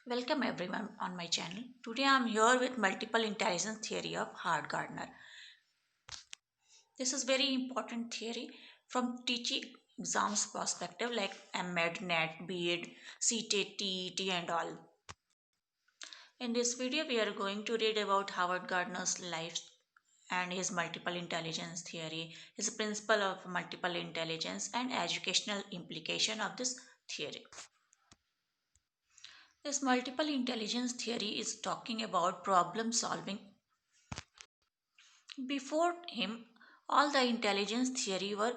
Welcome everyone on my channel. Today I am here with multiple intelligence theory of Howard Gardner. This is very important theory from teaching exams perspective like MED, NET, BEd, CTET, TET and all. In this video we are going to read about Howard Gardner's life and his multiple intelligence theory, his principle of multiple intelligence and educational implication of this theory. This multiple intelligence theory is talking about problem solving. Before him, all the intelligence theory were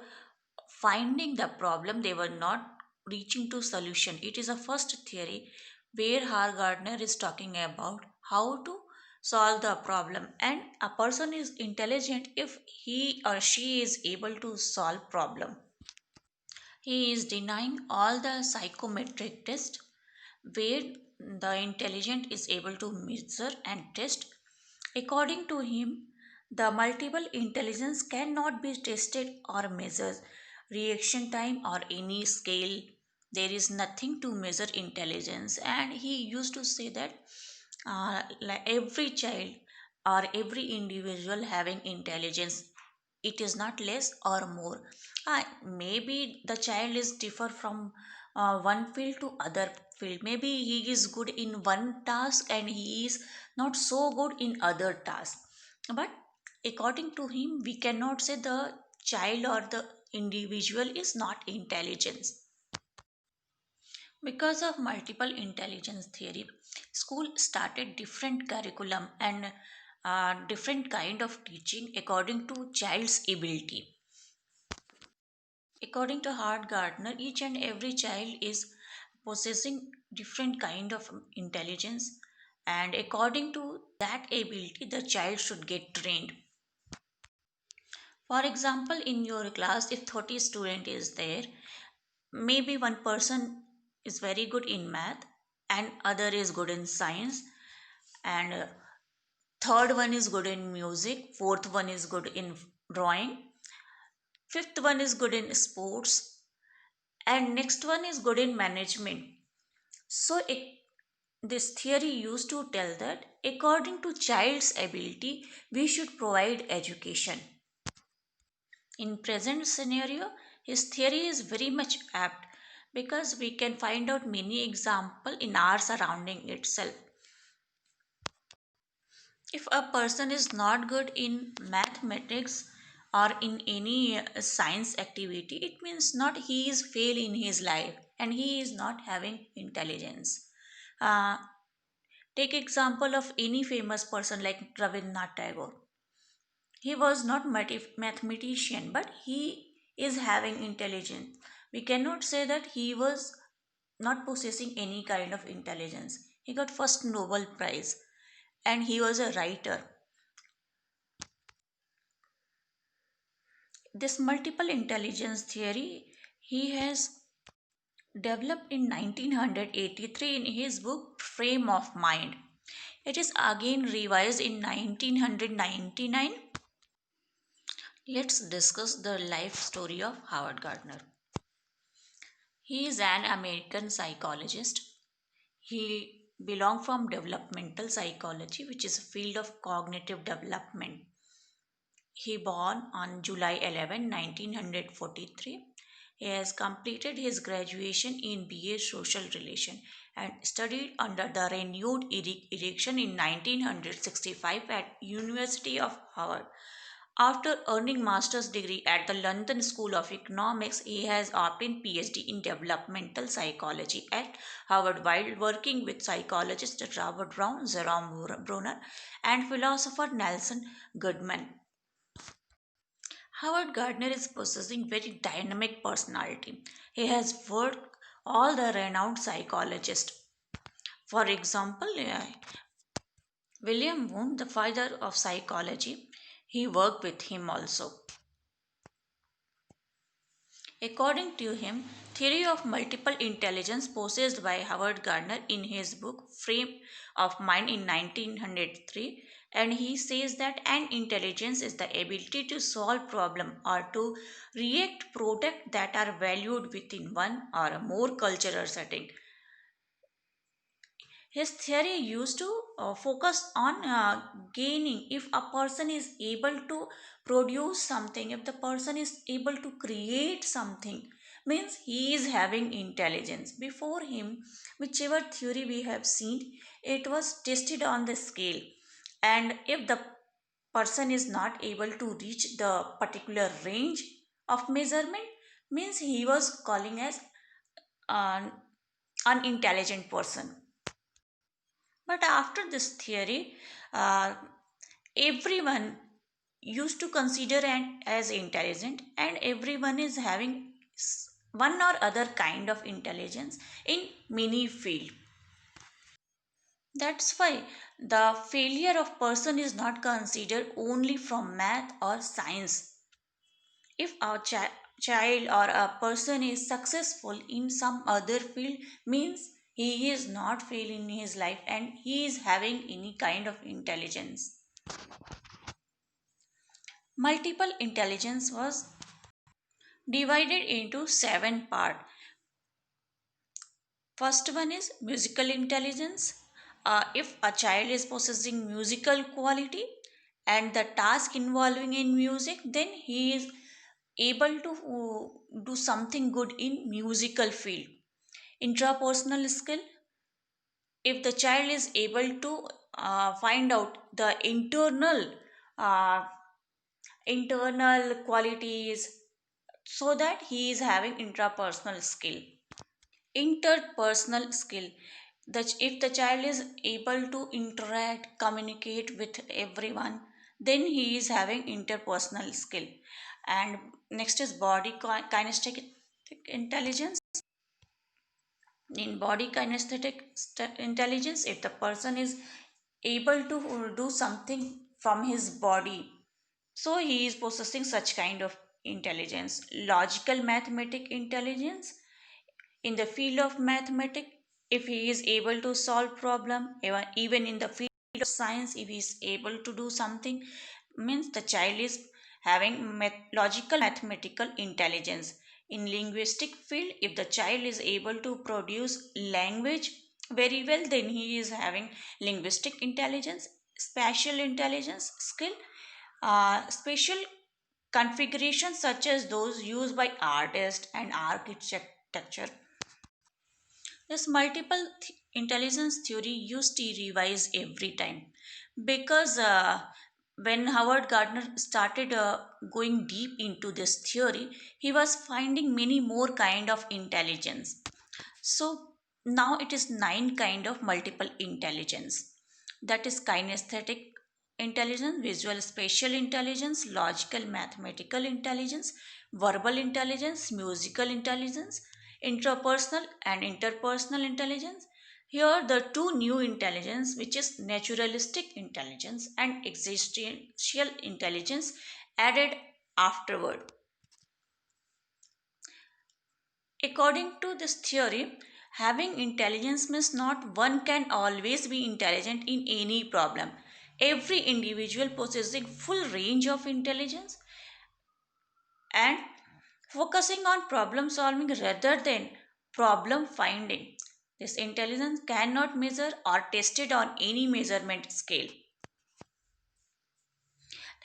finding the problem, they were not reaching to solution. It is a first theory where Har Gardner is talking about how to solve the problem, and a person is intelligent if he or she is able to solve problem. He is denying all the psychometric test where the intelligent is able to measure and test. According to him, the multiple intelligence cannot be tested or measured. Reaction time or any scale, there is nothing to measure intelligence. And he used to say that like every child or every individual having intelligence, it is not less or more. Maybe the child is differ from one field to other field. Maybe he is good in one task and he is not so good in other tasks, but according to him we cannot say the child or the individual is not intelligent. Because of multiple intelligence theory, school started different curriculum and different kind of teaching according to child's ability. According to Howard Gardner, each and every child is possessing different kind of intelligence, and according to that ability, the child should get trained. For example, in your class, if 30 student is there, maybe one person is very good in math, and other is good in science, and third one is good in music, fourth one is good in drawing, fifth one is good in sports, and next one is good in management. So this theory used to tell that according to child's ability we should provide education. In present scenario, his theory is very much apt because we can find out many example in our surrounding itself. If a person is not good in mathematics or in any science activity, it means not he is fail in his life and he is not having intelligence. Uh, Take example of any famous person like Rabindranath Tagore. He was not mathematician, but he is having intelligence. We cannot say that he was not possessing any kind of intelligence. He got first Nobel Prize and he was a writer. This multiple intelligence theory he has developed in 1983 in his book Frame of Mind. It is again revised in 1999. Let's discuss the life story of Howard Gardner. He is an American psychologist. He belongs from developmental psychology, which is a field of cognitive development. He born on July 11, 1943. He has completed his graduation in BA Social Relation and studied under the renewed erection in 1965 at University of Howard. After earning master's degree at the London School of Economics, he has obtained PhD in developmental psychology at Harvard while working with psychologists Robert Brown, Jerome Bruner, and philosopher Nelson Goodman. Howard Gardner is possessing very dynamic personality. He has worked all the renowned psychologists. For example, William Wundt, the father of psychology, he worked with him also. According to him, theory of multiple intelligence possessed by Howard Gardner in his book Frame of Mind in 1903, and he says that an intelligence is the ability to solve problem or to react product that are valued within one or a more cultural setting. His theory used to focus on gaining. If a person is able to produce something, if the person is able to create something, means he is having intelligence. Before him, whichever theory we have seen, it was tested on the scale. And if the person is not able to reach the particular range of measurement, means he was calling as an unintelligent person. But after this theory, uh, everyone used to consider and as intelligent, and everyone is having one or other kind of intelligence in many field. That's why the failure of person is not considered only from math or science. If a child or a person is successful in some other field, means he is not failing in his life and he is having any kind of intelligence. Multiple intelligence was divided into seven parts. First one is musical intelligence. If a child is possessing musical quality and the task involving in music, then he is able to do something good in musical field. Intrapersonal skill, if the child is able to find out the uh, internal qualities, so that he is having intrapersonal skill. Interpersonal skill, that if the child is able to interact, communicate with everyone, then he is having interpersonal skill. And next is body kinesthetic intelligence. In body kinesthetic intelligence, if the person is able to do something from his body, so he is possessing such kind of intelligence. Logical mathematic intelligence, in the field of mathematics, if he is able to solve problem, even in the field of science, if he is able to do something, means the child is having logical mathematical intelligence. In linguistic field, if the child is able to produce language very well, then he is having linguistic intelligence. Spatial intelligence skill, spatial configurations such as those used by artists and architecture. This multiple intelligence theory used to revise every time, because when Howard Gardner started going deep into this theory, he was finding many more kind of intelligence. So now it is nine kind of multiple intelligence. That is kinesthetic intelligence, visual spatial intelligence, logical mathematical intelligence, verbal intelligence, musical intelligence, intrapersonal and interpersonal intelligence. Here the two new intelligence, which is naturalistic intelligence and existential intelligence, added afterward. According to this theory, having intelligence means not one can always be intelligent in any problem. Every individual possessing full range of intelligence and focusing on problem solving rather than problem finding. This intelligence cannot measure or tested on any measurement scale.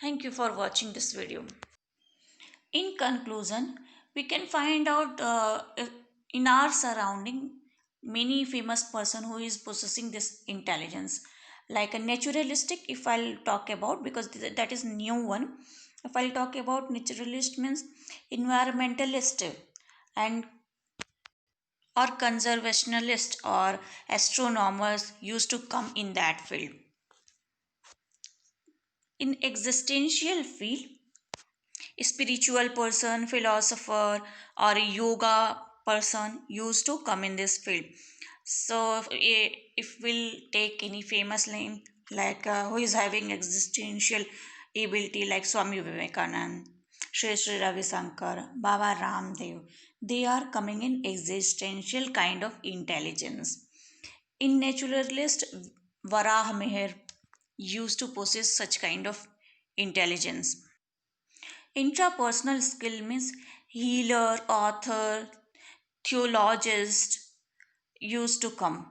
Thank you for watching this video. In conclusion, we can find out in our surrounding many famous person who is possessing this intelligence. Like a naturalistic, if I'll talk about, because that is new one. If I'll talk about naturalist, means environmentalist and or conservationalist or astronomers used to come in that field. In existential field, spiritual person, philosopher, or a yoga person used to come in this field. So, if we'll take any famous name, like who is having existential ability, like Swami Vivekanand, Sri Ravi Shankar, Baba Ramdev, they are coming in existential kind of intelligence. In naturalist, Varah Meher used to possess such kind of intelligence. Intrapersonal skill means healer, author, theologist used to come.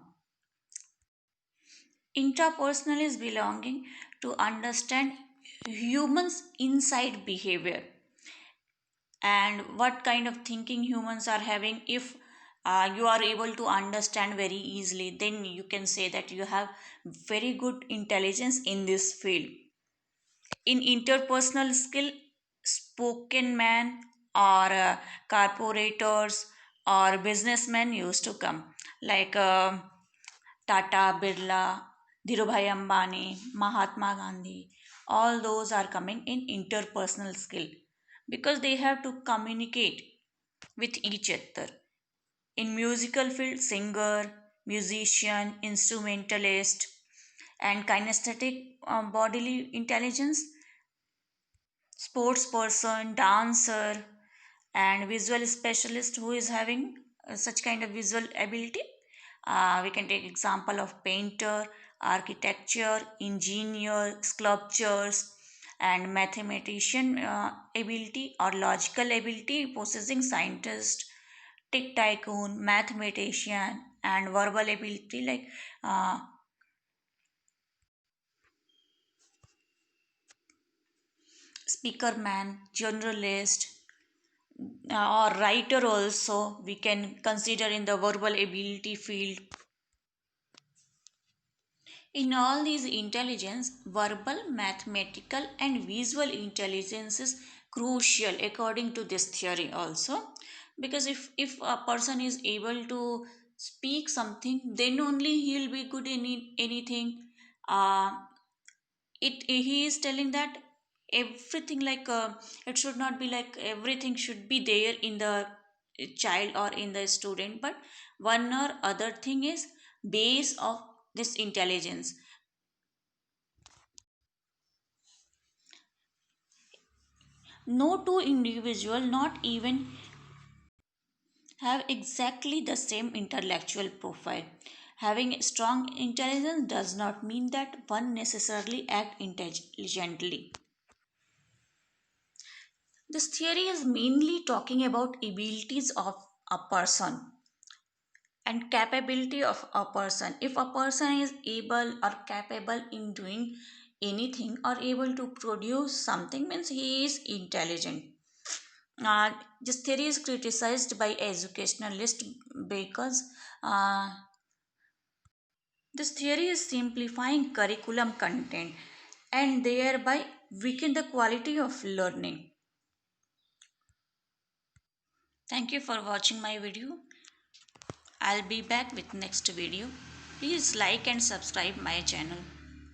Intrapersonal is belonging to understand humans' inside behavior and what kind of thinking humans are having. If you are able to understand very easily, then you can say that you have very good intelligence in this field. In interpersonal skill, spoken man or corporators or businessmen used to come, like Tata, Birla, Dhirubhai Ambani, Mahatma Gandhi. All those are coming in interpersonal skill because they have to communicate with each other. In musical field, singer, musician, instrumentalist, and kinesthetic bodily intelligence, sports person, dancer, and visual specialist who is having such kind of visual ability. We can take example of painter, architecture, engineer, sculptures, and mathematician ability or logical ability possessing scientist, tech tycoon, mathematician, and verbal ability like speaker man, journalist, or writer also we can consider in the verbal ability field. In all these intelligence, verbal, mathematical, and visual intelligence is crucial according to this theory also. Because if a person is able to speak something, then only he'll be good in anything. uh, it he is telling that everything like it should not be like everything should be there in the child or in the student, but one or other thing is base of this intelligence. No two individual, not even have exactly the same intellectual profile. Having strong intelligence does not mean that one necessarily act intelligently. This theory is mainly talking about abilities of a person and capability of a person. If a person is able or capable in doing anything or able to produce something, means he is intelligent. uh, this theory is criticized by educationalists because uh, this theory is simplifying curriculum content and thereby weaken the quality of learning. Thank you for watching my video. I'll be back with next video. Please like and subscribe my channel.